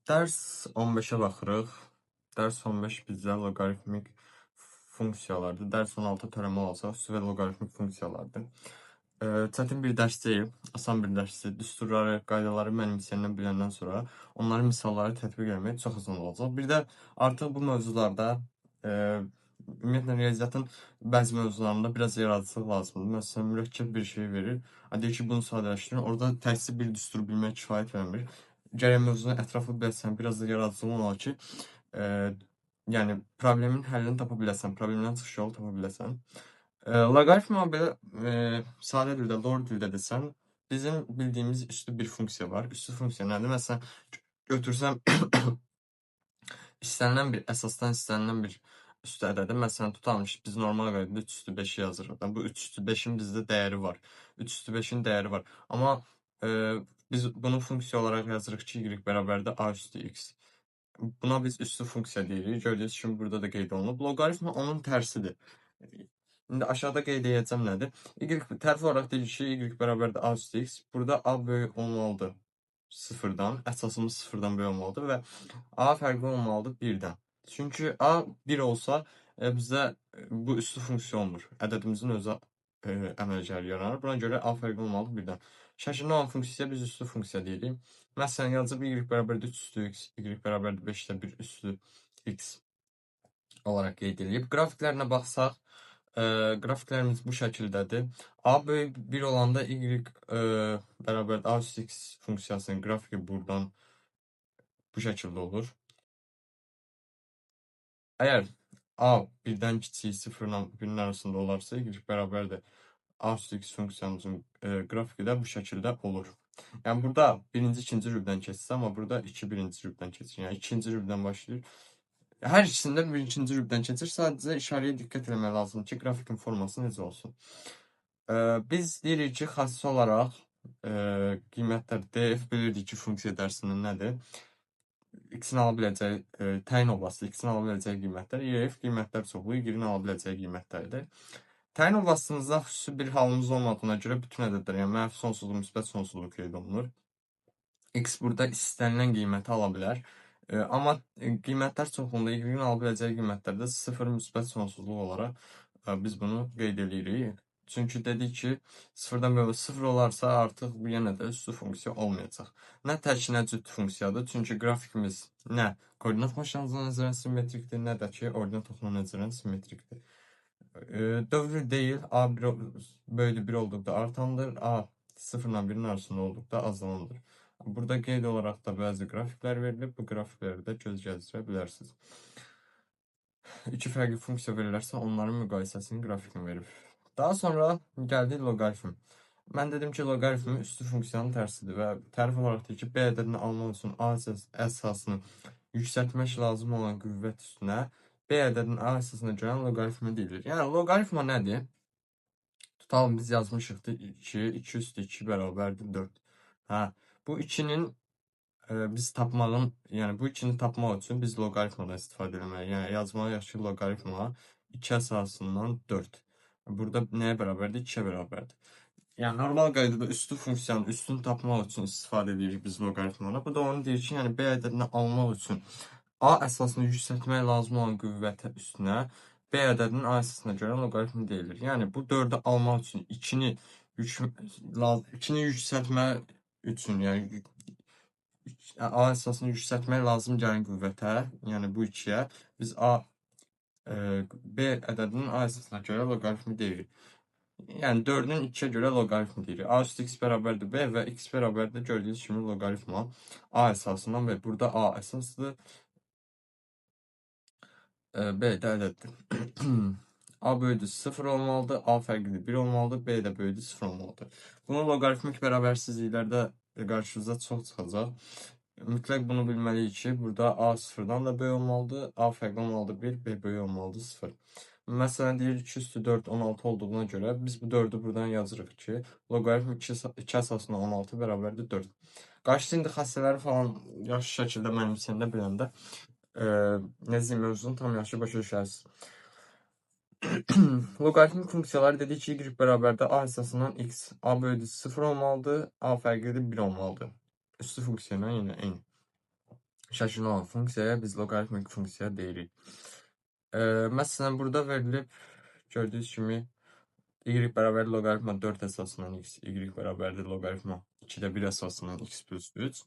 Dərs 15-ə baxırıq. Dərs 15 bizdə loqaritmik funksiyalardır. Dərs 16 törəmə olacaq, üstü və loqaritmik funksiyalardır. Çətin bir dərs deyil, asan bir dərsdir. Düsturları, qaydaları mənimsəyəndən biləndən sonra onların misalları tətbiq etmək çox asan olacaq. Bir də artıq bu mövzularda ümumiyyətlə riyaziyyatın bəzi mövzularında biraz yaradıcılıq lazımdır. Məsələn, mürəkkəb bir şey verir. Deyir ki, bunu sadələşdirin. Orada təkcə bir düsturu bilmək kifayət vermir. Gərək mövzunu ətraflı biləsən, biraz da yaradıcılığın olar ki, yəni problemin həllini tapa biləsən, problemdən çıxış yolu tapa biləsən. Loqaritma belə sadə dildə, lor dildə desən, bizim bildiyimiz üstü bir funksiya var. Üstü funksiya nədir? Məsələn, götürsəm istənilən bir əsasdan istənilən bir üstü ədədi. Məsələn, tutalım ki, biz normal qaydada 3 üstü 5-i yazırıq. Bu 3 üstü 5-in bizdə dəyəri var. 3 üstü 5-in dəyəri var. Amma biz bunu funksiya olaraq yazırıq ki, y bərabərdir a üstü x. Buna biz üstü funksiya deyirik. Gördüyünüz kimi burada da qeyd olunub. Loqaritma onun tərsidir. İndi aşağıda qeyd edəcəm nədir? Y tərif olaraq deyir ki, y bərabərdir a üstü x. Burada a böyük olmalıdır sıfırdan. Əsasımız sıfırdan böyük olmalıdır və a fərqli olmalıdır 1-dən. Çünki a 1 olsa bizdə bu üstü funksiya olmur. Ədədimizin özü əməlgər yaranır. Buna görə a fərqli olmalıdır 1-dən. Şəkildə olan funksiyaya biz üstü funksiya deyirik. Məsələn, yazıb y bərabərdir 3 üstü x, y bərabərdir 5-də 1 üstü x olaraq qeyd edilib. Qrafiklərinə baxsaq, qrafiklərimiz bu şəkildədir. A böyük 1 olanda y bərabərdir a üstü x funksiyasının qrafiki buradan bu şəkildə olur. Əgər a 1-dən kiçik 0-la 1-in arasında olarsa, y bərabərdir a üstü x funksiyamızın qrafiki də bu şəkildə olur. Yəni burada birinci, ikinci rübdən keçsin, amma burada birinci rübdən keçir. Yəni ikinci rübdən başlayır. Hər ikisində ikinci rübdən keçir. Sadəcə işarəyə diqqət etmək lazımdır ki, qrafikin forması necə olsun. Biz deyirik ki, xassisi olaraq qiymətlər df bilirdik ki, funksiya dərsinin nədir? X-in ala biləcəyi təyin olması, X-in ala biləcəyi qiymətlər, YF qiymətlər çoxluğu, Y-in ala biləcəyi qiymətlərdir. Təyin olmasında xüsusi bir halımız olmadığına görə bütün ədədlər, yəni mənfi sonsuzluq, müsbət sonsuzluq qeyd olunur. X burada istənilən qiyməti ala bilər. Amma qiymətlər çoxluğunda Y-in ala biləcəyi qiymətlərdə 0 müsbət sonsuzluq olaraq biz bunu qeyd edirik. Çünki dedik ki, 0-dan böyük 0 olarsa artıq bu yenə də üstü funksiya olmayacaq. Nə tək, nə cüt funksiyadır. Çünki qrafikimiz nə koordinat maşınına nəzərən simmetrikdir, nə də ki, ordinat oxuna nəzərən simmetrikdir. Dövr deyil, a böyüdür 1 olduqda artandır, a 0-la 1-in arasında olduqda azalandır. Burada qeyd olaraq da bəzi qrafiklər verilib, bu qrafikləri də göz gəzdirə bilərsiniz. İki fərqli funksiya verilərsə, onların müqayisəsinin grafikini verir. Daha sonra gəldik loqaritm. Mən dedim ki, loqaritm üstü funksiyanın tərsidir və tərif olaraq deyir ki, B ədədini almaq üçün A əsasını yüksəltmək lazım olan qüvvət üstünə B ədədinin A əsasına görən loqaritmi deyilir. Yəni, loqaritma nədir? Tutalım, biz yazmışıqdır 2 üstü 2 bərabərdir 4. Bu 2-nin biz tapmağın, yəni bu 2-ni tapmaq üçün biz loqaritmadan istifadə etməliyik. Yəni, yazmalıyıq ki, loqaritma 2 əsasından 4. Burada nəyə bərabərdir? 2-yə bərabərdir. Yəni, normal qaydada üstü funksiyanın üstünü tapmaq üçün istifadə edirik biz loqaritmana. Bu da onu deyir ki, yəni B ədədini almaq üçün A əsasını yüksəltmək lazım olan qüvvət üstünə B ədədinin A əsasına görə loqaritmi deyilir. Yəni, bu 4-ü almaq üçün 2-ni yüksəltmək üçün, yəni A əsasını yüksəltmək lazım gələn qüvvətə, yəni bu 2-yə biz B ədədinin A əsasına görə loqaritmi deyirik. Yəni 4-ün 2-yə görə loqaritmi deyirik. A üstü x bərabərdir B və x bərabərdir gördüyünüz kimi loqaritma A əsasından və burada A əsasdır. B də ədəddir. A böyüdür 0 olmalıdır, A fərqlidir 1 olmalıdır, B də böyüdür 0 olmalıdır. Bunun loqaritmik bərabərsizliklərdə qarşınıza çox çıxacaq. Mütləq bunu bilməliyik ki, burada A 0-dan da böyük olmalıdır, A fərqli olmalıdır 1, B böyük olmalıdır 0. Məsələn, deyir 2 üstü 4, 16 olduğuna görə biz bu 4-ü buradan yazırıq ki, loqaritm 2 əsasına 16 bərabərdir 4. Qarşıda indi xassələri falan yaxşı şəkildə mənimsəyəndə biləndə nəzim mövzunu tam yaxşı başa düşərsiniz. Loqaritmik funksiyalar dedik ki, y bərabərdir A əsasından x. A böyüdür 0 olmalıdır, A fərqlidir 1 olmalıdır. Üstü funksiya ilə yenə eyni. şəklində olan funksiyaya biz loqaritmik funksiya deyirik. Məsələn, burada verilib gördüyünüz kimi y bərabər loqaritma 4 əsasından x, y bərabərdir loqaritma 2-də 1 əsasından x plus 3.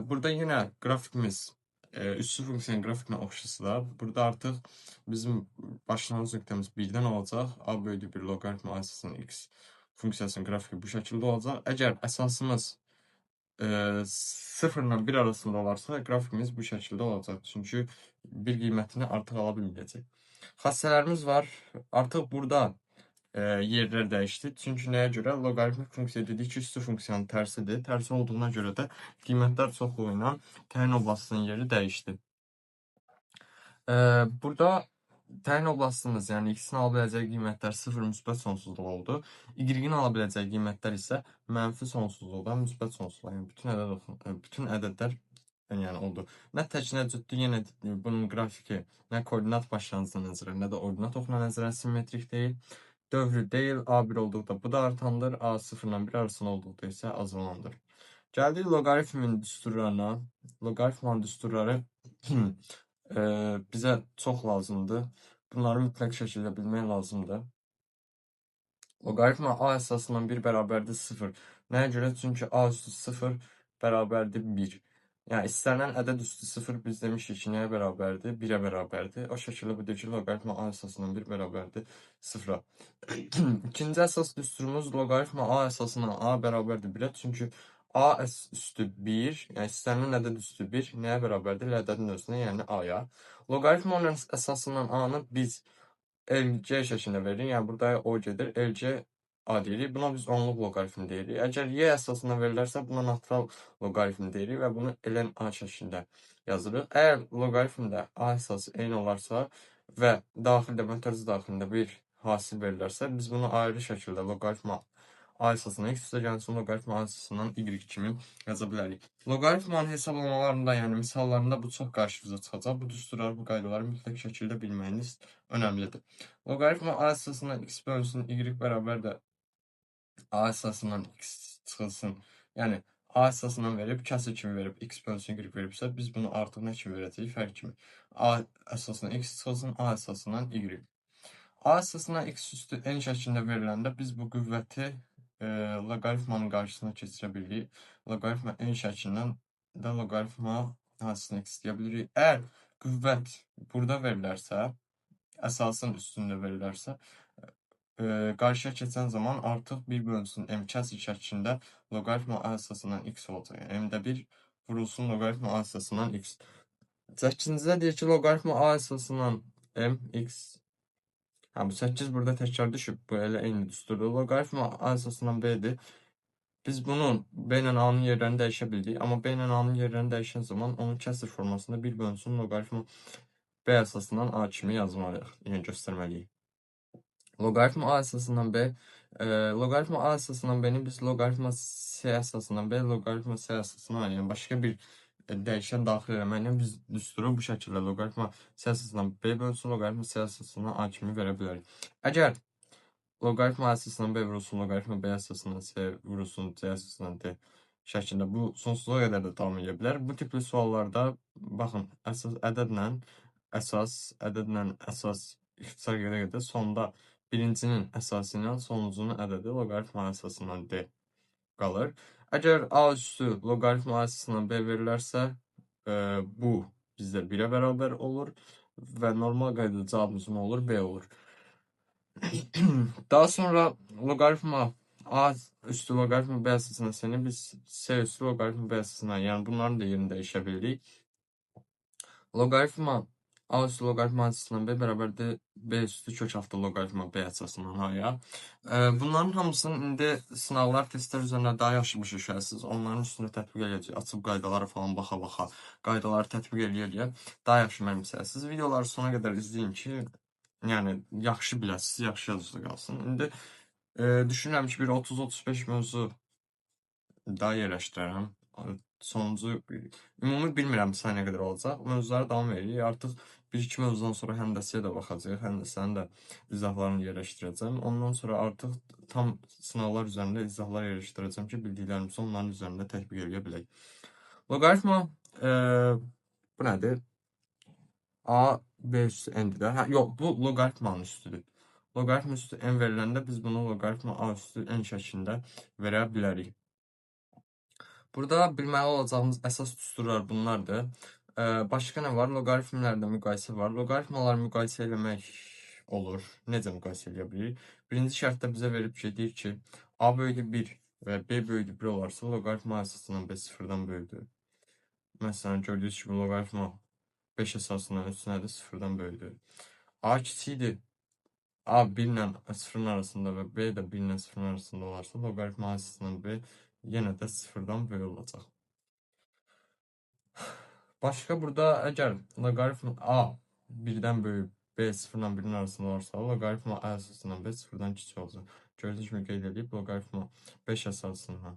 Burada yenə qrafikimiz üstü funksiyanın qrafikinə oxşasıdır. Burada artıq bizim başlanğıc nöqtəmiz 1-dən olacaq. A bölü 1 loqaritma a əsasından x funksiyasının qrafiki bu şəkildə olacaq. Əgər əsasımız 0 ilə 1 arasında olarsa, qrafikimiz bu şəkildə olacaq. Çünki bir qiymətini artıq ala bilməyəcək. Xassələrimiz var. Artıq burada yerlər dəyişdi. Çünki nəyə görə? Loqaritmik funksiya dedik ki, üstü funksiyanın tərsidir. Tərsi olduğuna görə də qiymətlər çoxluğu ilə təyin oblastının yeri dəyişdi. Burada təyin oblastımız, yəni x-in ala biləcəyi qiymətlər 0 müsbət sonsuzluq oldu. Y-in ala biləcəyi qiymətlər isə mənfi sonsuzluqdan müsbət sonsuzluğa, yəni bütün ədədlər yəni oldu. Nə tək nə cütdür, yenə bunun qrafiki nə koordinat başlanğıcına nəzərən, nə də ordinat oxuna nəzərən simmetrik deyil. Dövrü deyil, A1 olduqda bu da artandır, A0 ilə 1 arasında olduqda isə azalandır. Gəldik loqaritmin düsturlarına. Loqaritmanın düsturları bizə çox lazımdır. Bunları mütləq şəkildə bilmək lazımdır. Loqaritma a əsasından 1 bərabərdir 0. Nəyə görə? Çünki a üstü 0 bərabərdir 1. Yəni istənilən ədəd üstü 0 biz demişik ki, nəyə bərabərdir? 1-ə bərabərdir. O şəkildə bu deyir ki, loqaritma a əsasından 1 bərabərdir 0-a. İkinci əsas düsturumuz loqaritma a əsasından a bərabərdir 1-ə. Çünki a üstü 1, yəni istənilən ədəd üstü 1 nəyə bərabərdir? Ədədin özünə, yəni a-ya. Loqaritma əsasından a-nı biz LC şəklində veririk. Yəni burada o gedir. LC A deyirik. Buna biz onluq loqaritm deyirik. Əgər Y əsasına verilərsə buna natural loqaritm deyirik və bunu ln A şəklində yazırıq. Əgər loqaritmdə A əsası eyni olarsa və daxildə, mötərizə daxilində bir hasil verilərsə, biz bunu ayrı şəkildə loqaritma A əsasından x üstəgəlsin loqaritma A əsasından y kimi yaza bilərik. Loqaritmanın hesablamalarında, yəni misallarında bu çox qarşımıza çıxacaq. Bu düsturları, bu qaydaları mütləq şəkildə bilməyiniz önəmlidir. Loqaritma A əsasından x bölünsün y bərabərdir A əsasından x çıxılsın. Yəni A əsasından verib, kəsir kimi verib, x bölünsün y veribsə, biz bunu artıq nə kimi verəcəyik? Fərq kimi. A əsasından x çıxılsın, A əsasından y. A əsasından x üstü n şəklində veriləndə biz bu qüvvəti loqaritmanın qarşısına keçirə bilirik. Loqaritma n şəklindən də loqaritma hadisini x deyə bilirik. Əgər qüvvət burada verilərsə, əsasın üstündə verilərsə, qarşıya keçən zaman artıq 1 bölünsün m kəsir şəklində loqaritma a əsasından x olacaq. Yəni m-də 1 vurulsun loqaritma a əsasından x. 8-də deyir ki, loqaritma a əsasından m x. Bu 8 burada təkrar düşüb. Bu elə eyni düsturdur. Loqaritma a əsasından b-dir. Biz bunun b ilə a-nın yerlərini dəyişə bildik. Amma b ilə a-nın yerlərini dəyişən zaman onun kəsir formasında 1 bölünsün loqaritma b əsasından a kimi yazmalıyıq. Yəni göstərməliyik. Loqaritma a əsasından b. Loqaritma a əsasından b-ni biz loqaritma c əsasından b, loqaritma c əsasından a, yəni başqa bir dəyişən daxil eləməklə biz düsturu bu şəkildə loqaritma c əsasından b bölünsün, loqaritma c əsasından a kimi verə bilərik. Əgər loqaritma a əsasından b vurulsun, loqaritma b əsasından c vurulsun, c əsasından d şəklində bu sonsuzluğa qədər də davam edə bilər. Bu tipli suallarda baxın, ədədlə əsas ixtisar gedə sonda birincinin əsası ilə sonuncunun ədədi loqaritma a əsasından d qalır. Əgər a üstü loqaritma a əsasından b verilərsə, bu bizdə 1-ə bərabər olur və normal qaydada cavabımız nə olur? B olur. Daha sonra loqaritma a üstü loqaritma b əsasından c-ni biz c üstü loqaritma b əsasından, yəni bunların da yerini dəyişə bilirik. Loqaritma a üstü loqaritma əsasından b bərabərdir b üstü kök altı loqaritma b əsasından a-ya. Bunların hamısının indi sınaqlar, testlər üzərində daha yaxşı başa düşərsiniz. Onların üstündə tətbiq edəcək, açıb qaydalara falan baxa-baxa, qaydaları tətbiq eləyə-eləyə daha yaxşı mənimsərsiniz. Videoları sona qədər izləyin ki, yəni yaxşı biləsiniz, yaxşı yazıda qalsın. İndi düşünürəm ki, bir 30-35 mövzu daha yerləşdirərəm. Sonuncu, ümumi bilmirəm sayı nə qədər olacaq. Mövzulara davam edirik. Artıq 1-2 mövzudan sonra həndəsiyə də baxacağıq. Həndəsənin də izahlarını yerləşdirəcəm. Ondan sonra artıq tam sınaqlar üzərində izahlar yerləşdirəcəm ki, bildiklərimizi onların üzərində tətbiq edə bilək. Loqaritma Bu nədir? A B üstü n'dir də. Hə, yox, bu loqaritmanın üstüdür. Loqaritm üstü n veriləndə biz bunu loqaritma A üstü n şəklində verə bilərik. Burada bilməli olacağımız əsas düsturlar bunlardır. Başqa nə var? Loqaritmlərdə müqayisə var. Loqaritmaları müqayisə eləmək olur. Necə müqayisə edə bilirik? Birinci şərtdə bizə verib ki, deyir ki, A böyüdür 1 və B böyüdür 1 olarsa, loqaritma əsasından B sıfırdan böyüdür. Məsələn, gördüyünüz kimi loqaritma 5 əsasından 3 nədir? Sıfırdan böyüdür. A kiçikdir. A 1 ilə 0-ın arasında və B də 1 ilə 0-ın arasında olarsa, loqaritma əsasından B yenə də sıfırdan böyük olacaq. Başqa burada əgər loqaritm A 1-dən böyük, B 0-la 1-in arasında olursa, loqaritma A əsasından B sıfırdan kiçik olacaq. Gördüyünüz kimi qeyd edib, loqaritma 5 əsasından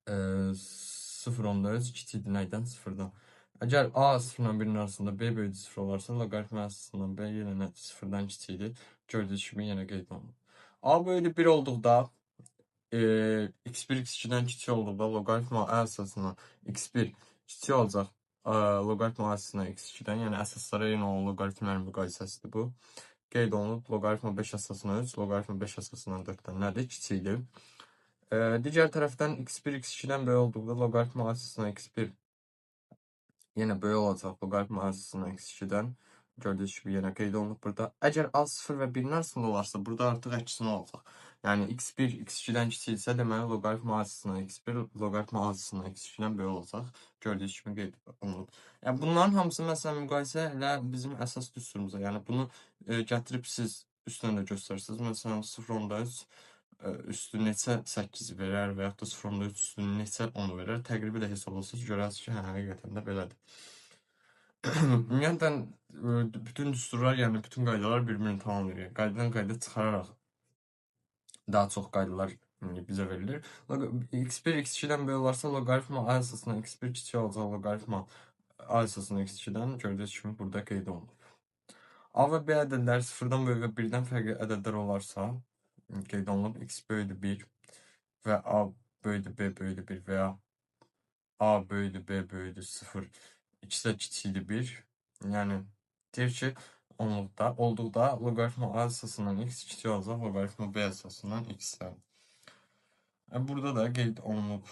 0,3 kiçikdir nədən? Sıfırdan. Əgər A 0-la 1-in arasında B böyüdür 0 olarsa, loqaritma əsasından B yenə sıfırdan kiçikdir. Gördüyünüz kimi yenə qeyd olunur. A böyüdür 1 olduqda, x1 x2-dən kiçik olduqda loqaritma A əsasından x1 kiçik olacaq loqaritma A əsasından x2-dən, yəni əsaslara yenə olan loqaritmlərin müqayisəsidir bu. Qeyd olunub, loqaritma 5 əsasından 3, loqaritma 5 əsasından 4-dən nədir? Kiçikdir. Digər tərəfdən x1 x2-dən böyük olduqda loqaritma A əsasından x1 yenə böyük olacaq loqaritma A əsasından x2-dən. Gördüyünüz kimi yenə qeyd olunub burada. Əgər A 0 və 1-in arasında olarsa, burada artıq əksinə olacaq. Yəni x1 x2-dən kiçiksə, deməli loqaritma A əsasından x1 loqaritma A əsasından x2-dən böyük olacaq. Gördüyünüz kimi qeyd olunub. Yəni bunların hamısı məsələn müqayisə ilə bizim əsas düsturumuza. Yəni bunu gətirib siz üstünə də göstərsiniz. Məsələn 0,3 üstü neçə 8 verər və yaxud da 0,3 üstü neçə 10 verər. Təqribi də hesablasınız, görərsiniz ki, həqiqətən də belədir. Ümumiyyətlə, bütün düsturlar, yəni bütün qaydalar bir-birini tamamlayır. Qaydadan qayda çıxararaq daha çox qaydalar bizə verilir. x1 x2-dən böyük olarsa, loqaritma A əsasından x1 kiçik olacaq, loqaritma A əsasından x2-dən gördüyünüz kimi burada qeyd olunur. A və B ədədləri 0-dan böyük və 1-dən fərqli ədədlər olarsa, qeyd olunub, x böyüdür 1 və A böyüdür B böyüdür 1 və ya A böyüdür B böyüdür 0, ikisi də kiçikdir 1. Yəni, deyir ki, olduqda loqaritma A əsasından x kiçik olacaq, loqaritma B əsasından x-dən. Burada da qeyd olunub.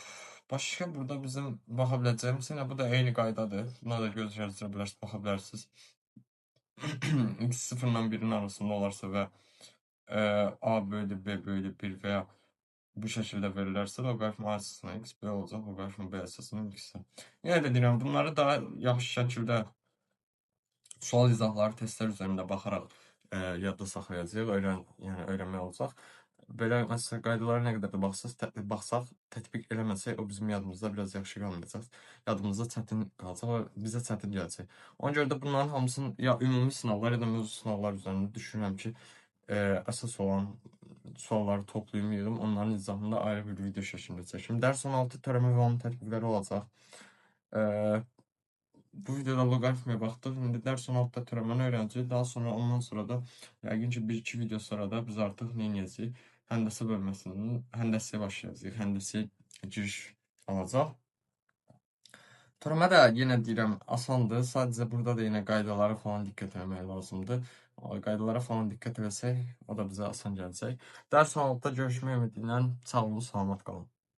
Başqa burada bizim baxa biləcəyimiz, bu da eyni qaydadır. Buna da göz gəzdirə bilərsiniz, baxa bilərsiniz. X 0-la 1-in arasında olarsa və A böyüdür B böyüdür 1 və ya bu şəkildə verilərsə, loqaritma A əsasından x böyük olacaq, loqaritma B əsasından x-dən. Yenə də deyirəm, bunları daha yaxşı şəkildə sual izahları, testlər üzərində baxaraq yadda saxlayacağıq, yəni öyrənmək olacaq. Belə məsələn qaydalara nə qədər də baxsaq, tətbiq eləməsək, o bizim yadımızda biraz yaxşı qalmayacaq. Yadımızda çətin qalacaq və bizə çətin gələcək. Ona görə də bunların hamısını ya ümumi sınavlar, ya da mövzu sınavlar üzərində düşünürəm ki, əsas olan sualları toplayım, yığım, onların izahında ayrı bir video şəklində çəkim. Dərs 16 tərəmə və onun tətbiqləri olacaq. Bu videoda loqaritmaya baxdıq. İndi dərs 16-da tərəməni öyrənəcəyik. Daha sonra ondan sonra da yəqin ki 1-2 video sonra da biz artıq nə edəcəyik? Həndəsə bölməsindən həndəsəyə başlayacağıq. Həndəsəyə giriş alacaq. Tərəmə də yenə deyirəm asandır. Sadəcə burada da yenə qaydalara falan diqqət etmək lazımdır. Qaydalara falan diqqət etsək, o da bizə asan gələcək. Dərs 16-da görüşmək ümidi ilə sağ olun, salamat qalın.